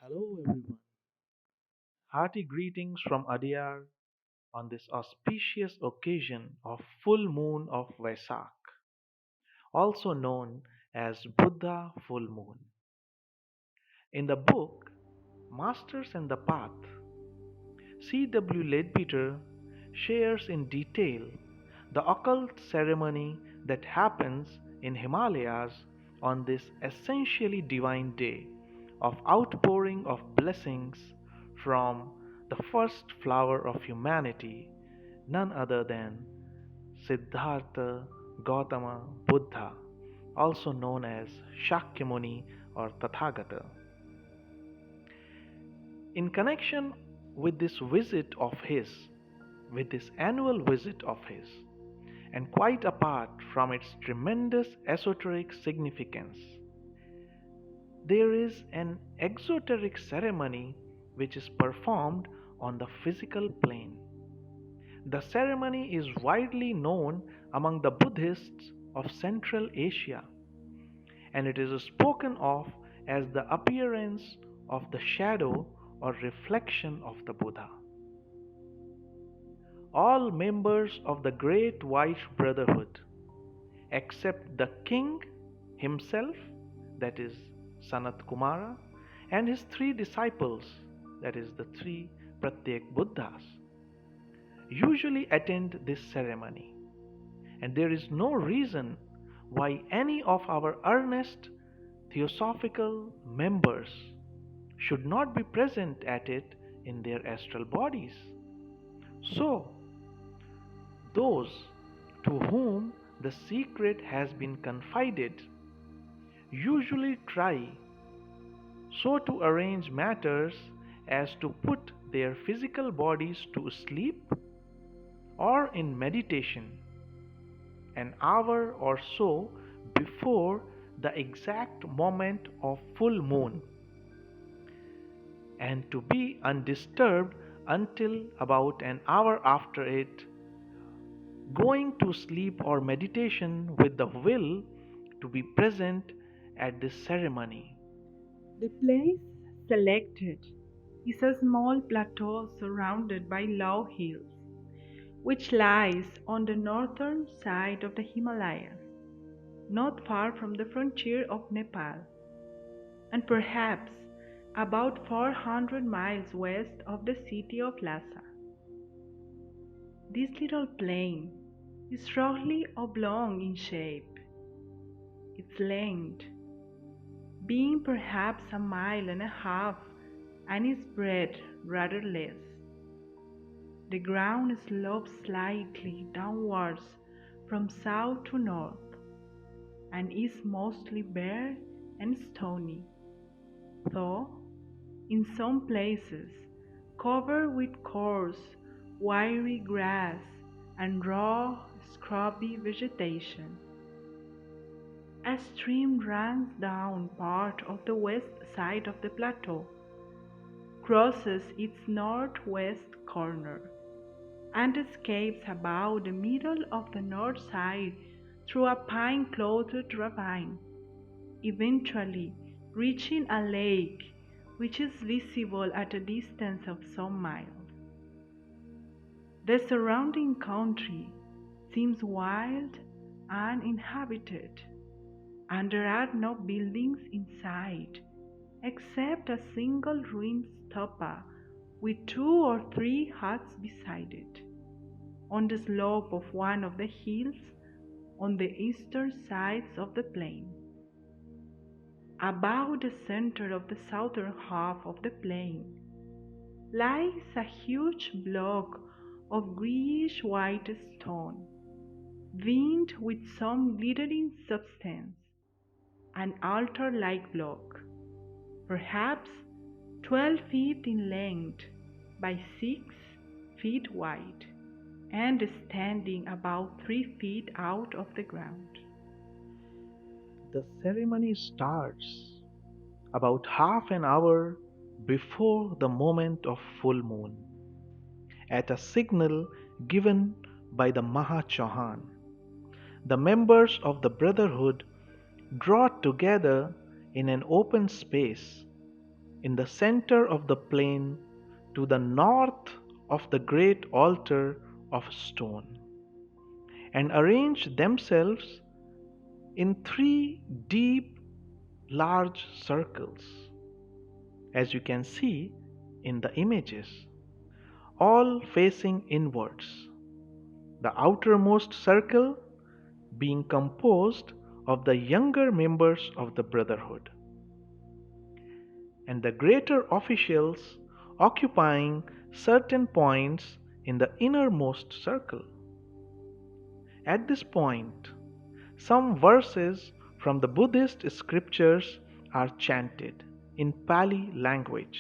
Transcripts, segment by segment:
Hello everyone. Hearty greetings from Adyar on this auspicious occasion of full moon of Vesak, also known as Buddha full moon. In the book Masters and the Path, C.W.Leadbeater shares in detail the occult ceremony that happens in Himalayas on this essentially divine day of outpouring of blessings from the first flower of humanity, none other than Siddhartha Gautama Buddha, also known as Shakyamuni or Tathagata. In connection with this visit of his, with this annual visit of his, and quite apart from its tremendous esoteric significance, there is an exoteric ceremony which is performed on the physical plane. The ceremony is widely known among the Buddhists of Central Asia, and it is spoken of as the appearance of the shadow or reflection of the Buddha. All members of the Great White Brotherhood, except the king himself, that is Sanat Kumara, and his three disciples, that is the three Pratyek Buddhas, usually attend this ceremony, and there is no reason why any of our earnest Theosophical members should not be present at it in their astral bodies. So, those to whom the secret has been confided usually try so to arrange matters as to put their physical bodies to sleep or in meditation an hour or so before the exact moment of full moon, and to be undisturbed until about an hour after it, going to sleep or meditation with the will to be present at this ceremony. The place selected is a small plateau surrounded by low hills, which lies on the northern side of the Himalayas, not far from the frontier of Nepal, and perhaps about 400 miles west of the city of Lhasa. This little plain is roughly oblong in shape, its length being perhaps a mile and a half and its breadth rather less. The ground slopes slightly downwards from south to north and is mostly bare and stony, though in some places covered with coarse, wiry grass and raw, scrubby vegetation. A stream runs down part of the west side of the plateau, crosses its northwest corner, and escapes about the middle of the north side through a pine-clothed ravine, eventually reaching a lake which is visible at a distance of some miles. The surrounding country seems wild, uninhabited, and there are no buildings in sight except a single ruined stupa with two or three huts beside it, on the slope of one of the hills on the eastern sides of the plain. About the center of the southern half of the plain lies a huge block of greyish white stone, veined with some glittering substance, an altar-like block, perhaps 12 feet in length by 6 feet wide, and standing about 3 feet out of the ground. The ceremony starts about half an hour before the moment of full moon, at a signal given by the Maha. The members of the Brotherhood draw together in an open space in the center of the plain to the north of the great altar of stone, and arrange themselves in three deep, large circles, as you can see in the images, all facing inwards. The outermost circle being composed of the younger members of the Brotherhood, and the greater officials occupying certain points in the innermost circle. At this point, some verses from the Buddhist scriptures are chanted in Pali language.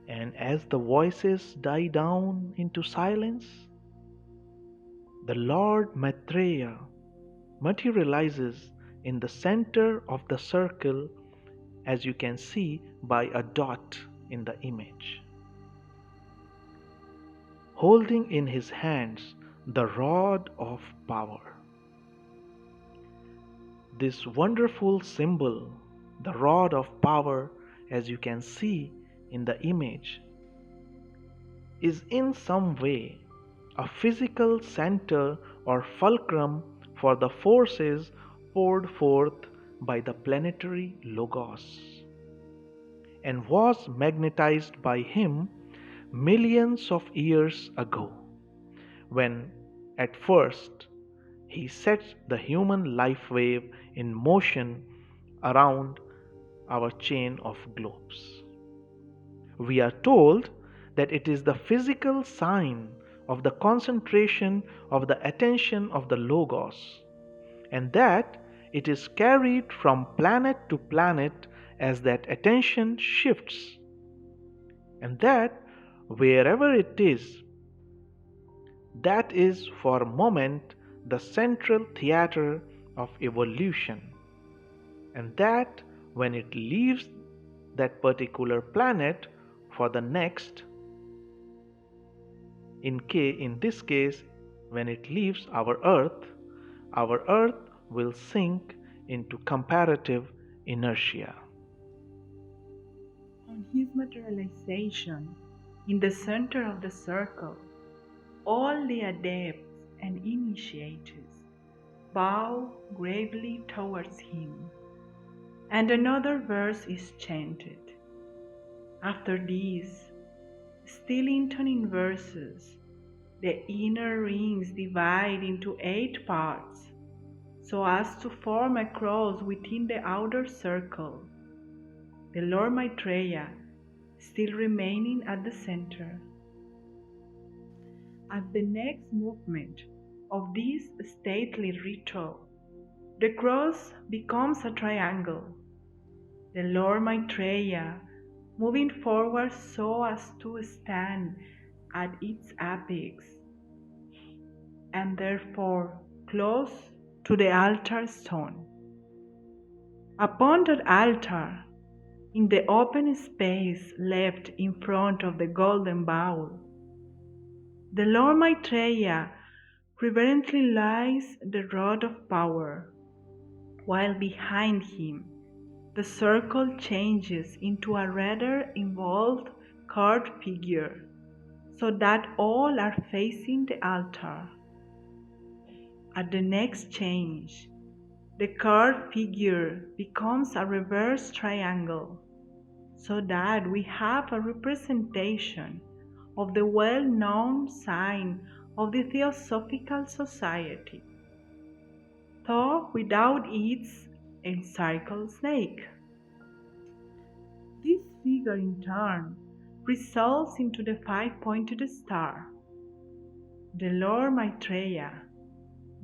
And as the voices die down into silence, the Lord Maitreya materializes in the center of the circle, as you can see by a dot in the image, holding in his hands the rod of power. This wonderful symbol, the rod of power, as you can see in the image, is in some way a physical center or fulcrum for the forces poured forth by the planetary Logos, and was magnetized by him millions of years ago, when at first he set the human life wave in motion around our chain of globes. We are told that it is the physical sign of the concentration of the attention of the Logos, and that it is carried from planet to planet as that attention shifts, and that wherever it is, that is for a moment the central theater of evolution, and that when it leaves that particular planet for the next, in this case, when it leaves our Earth will sink into comparative inertia. On his materialization, in the center of the circle, all the adepts and initiates bow gravely towards him, and another verse is chanted. After these, still intoning verses, the inner rings divide into 8 parts, so as to form a cross within the outer circle, the Lord Maitreya still remaining at the center. At the next movement of this stately ritual, the cross becomes a triangle, the Lord Maitreya moving forward so as to stand at its apex, and therefore close to the altar stone. Upon that altar, in the open space left in front of the golden bowl, the Lord Maitreya reverently lies the rod of power, while behind him the circle changes into a rather involved carved figure, so that all are facing the altar. At the next change, the carved figure becomes a reverse triangle, so that we have a representation of the well-known sign of the Theosophical Society, though without its encircled snake. This figure in turn results into the 5-pointed star. The Lord Maitreya,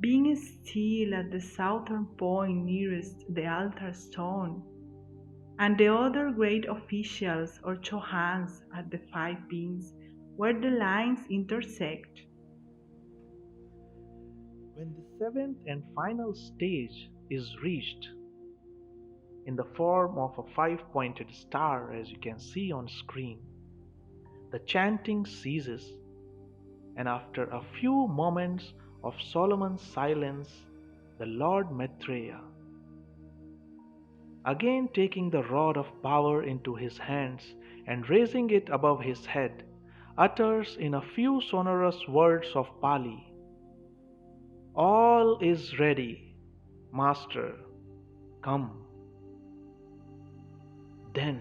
being still at the southern point nearest the altar stone, and the other great officials or chohans at the 5 pins where the lines intersect. When the seventh and final stage is reached, in the form of a 5-pointed star, as you can see on screen, the chanting ceases, and after a few moments of solemn silence, the Lord Maitreya again taking the rod of power into his hands and raising it above his head, utters in a few sonorous words of Pali, "All is ready, Master, come." Then,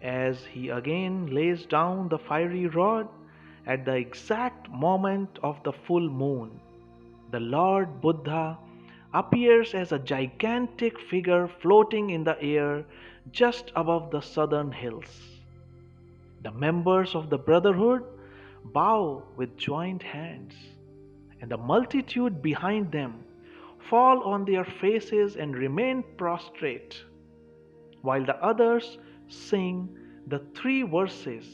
as he again lays down the fiery rod, at the exact moment of the full moon, the Lord Buddha appears as a gigantic figure floating in the air just above the southern hills. The members of the Brotherhood bow with joined hands, and the multitude behind them fall on their faces and remain prostrate, while the others sing the three verses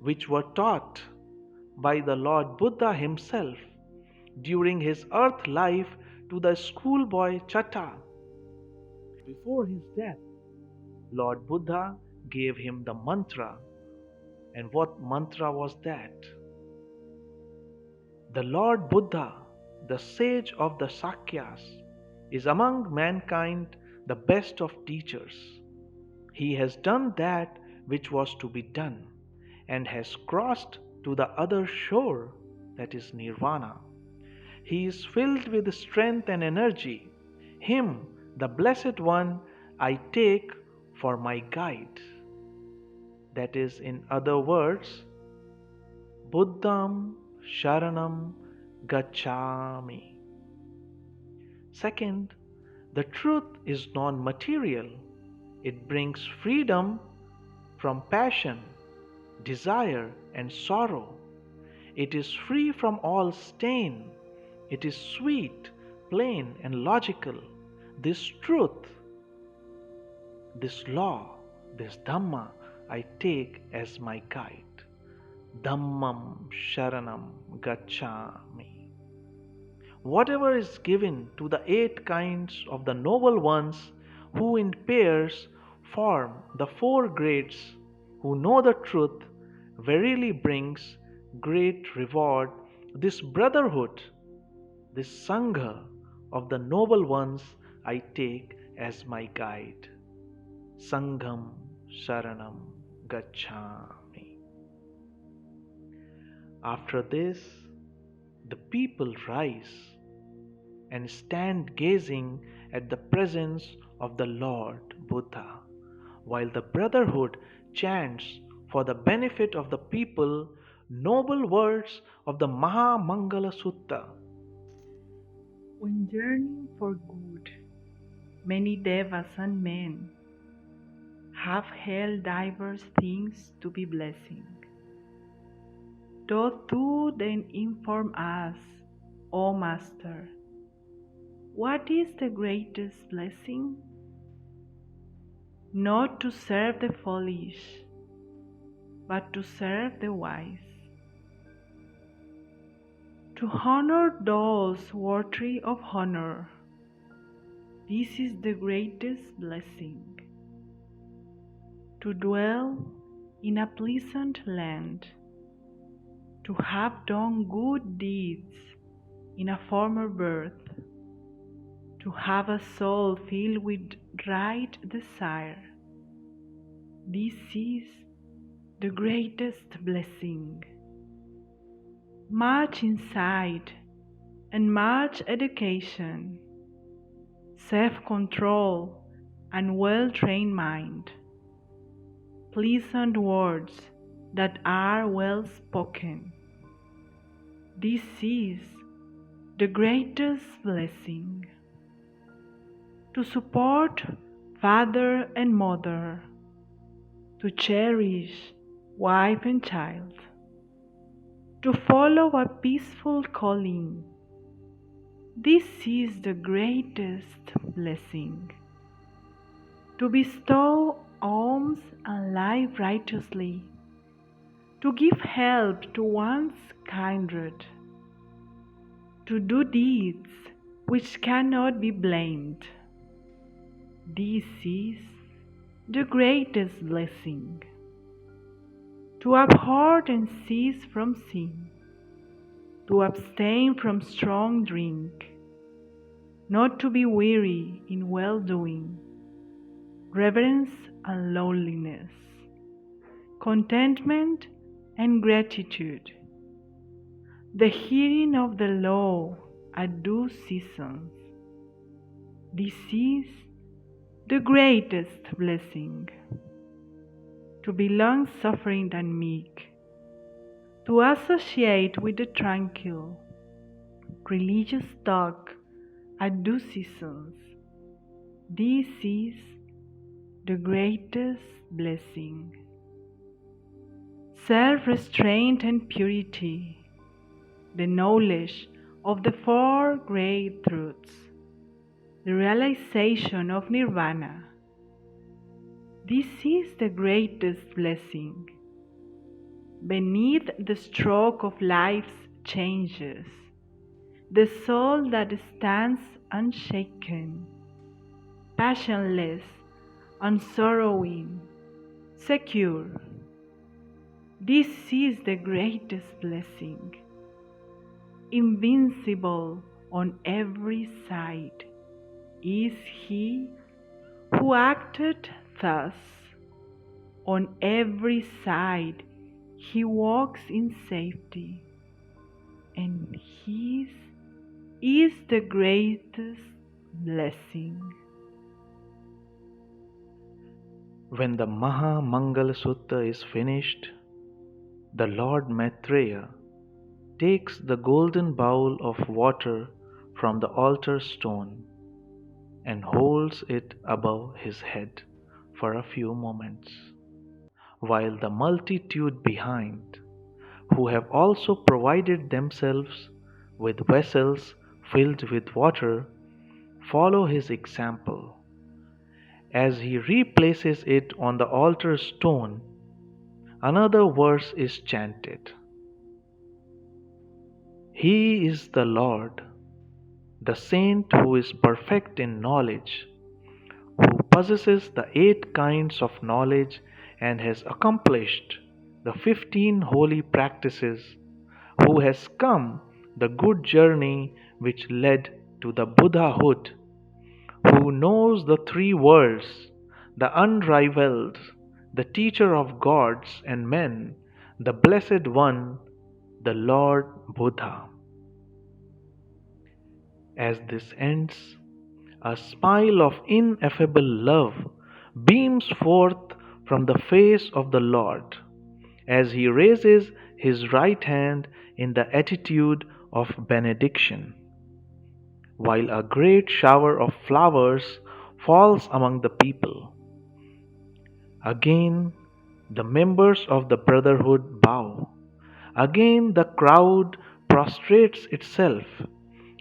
which were taught by the Lord Buddha himself during his earth life to the schoolboy Chatta. Before his death, Lord Buddha gave him the mantra. And what mantra was that? The Lord Buddha, the sage of the Sakyas, is among mankind the best of teachers. He has done that which was to be done and has crossed to the other shore, that is Nirvana. He is filled with strength and energy. Him, the Blessed One, I take for my guide. That is, in other words, Buddham Sharanam Gacchami. Second, the truth is non-material. It brings freedom from passion, desire, and sorrow. It is free from all stain. It is sweet, plain, and logical. This truth, this law, this Dhamma, I take as my guide. Dhammam Sharanam Gacchami. Whatever is given to the 8 kinds of the noble ones who in pairs form the 4 grades who know the truth verily brings great reward. This brotherhood, this Sangha of the noble ones I take as my guide. Sangham Sharanam Gacchami. After this, the people rise and stand gazing at the presence of the Lord Buddha, while the Brotherhood chants for the benefit of the people noble words of the Maha Mangala Sutta. When journeying for good, many devas and men have held diverse things to be blessing. Dost thou then inform us, O Master, what is the greatest blessing? Not to serve the foolish, but to serve the wise. To honor those worthy of honor. This is the greatest blessing. To dwell in a pleasant land, to have done good deeds in a former birth, to have a soul filled with right desire. This is the greatest blessing. Much insight and much education, self-control and well-trained mind, pleasant words that are well spoken. This is the greatest blessing. To support father and mother, to cherish wife and child, to follow a peaceful calling. This is the greatest blessing. To bestow alms and live righteously, to give help to one's kindred, to do deeds which cannot be blamed. This is the greatest blessing. To abhor and cease from sin, to abstain from strong drink, not to be weary in well-doing, reverence and loneliness, contentment and gratitude, the hearing of the law at due seasons. This is the greatest blessing. To be long suffering and meek, to associate with the tranquil, religious talk at due seasons. This is the greatest blessing. Self-restraint and purity, the knowledge of the four great truths, the realization of nirvana. This is the greatest blessing. Beneath the stroke of life's changes, the soul that stands unshaken, passionless, unsorrowing, secure. This is the greatest blessing. Invincible on every side is he who acted thus. On every side he walks in safety, and his is the greatest blessing. When the Maha Mangala Sutta is finished, the Lord Maitreya takes the golden bowl of water from the altar stone and holds it above his head for a few moments, while the multitude behind, who have also provided themselves with vessels filled with water, follow his example. As he replaces it on the altar stone, another verse is chanted. He is the Lord, the saint who is perfect in knowledge, who possesses the 8 kinds of knowledge and has accomplished the 15 holy practices, who has come the good journey which led to the Buddhahood, who knows the 3 worlds, the unrivaled, the teacher of gods and men, the Blessed One, the Lord Buddha. As this ends, a smile of ineffable love beams forth from the face of the Lord as he raises his right hand in the attitude of benediction, while a great shower of flowers falls among the people. Again, the members of the Brotherhood bow. Again, the crowd prostrates itself,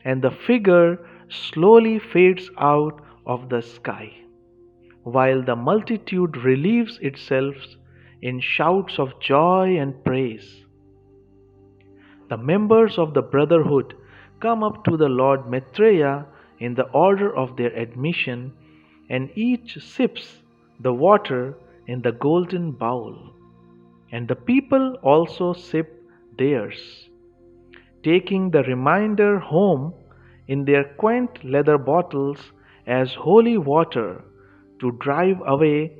and the figure slowly fades out of the sky, while the multitude relieves itself in shouts of joy and praise. The members of the Brotherhood come up to the Lord Maitreya in the order of their admission, and each sips the water in the golden bowl, and the people also sip theirs, taking the remainder home in their quaint leather bottles as holy water to drive away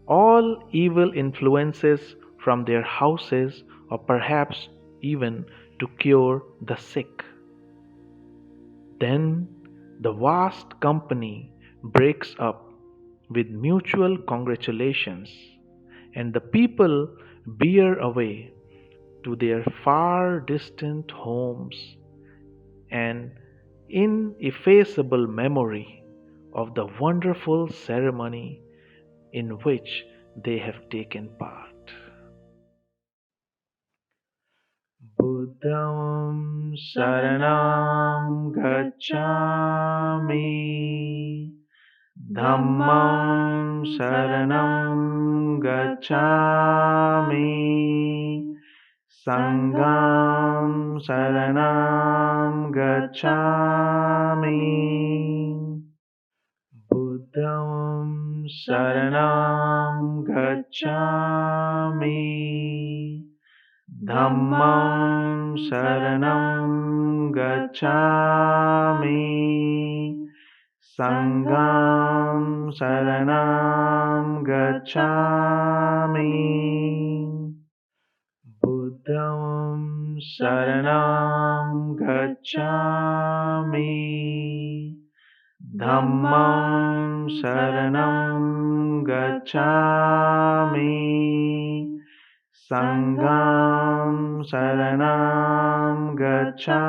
all evil influences from their houses, or perhaps even to cure the sick. Then the vast company breaks up with mutual congratulations, and the people bear away to their far distant homes an ineffaceable memory of the wonderful ceremony in which they have taken part. Buddham Saranam Gacchami, Dhammam Saranam Gacchami, Sangham Saranam Gacchami. Buddham Saranam Gacchami, Dhammam Saranam Gacchami, Sangam Saranam Gacchami. Buddham Saranam Gacchami. Dhammam Saranam Gacchami. Sangam Saranam Gacchami.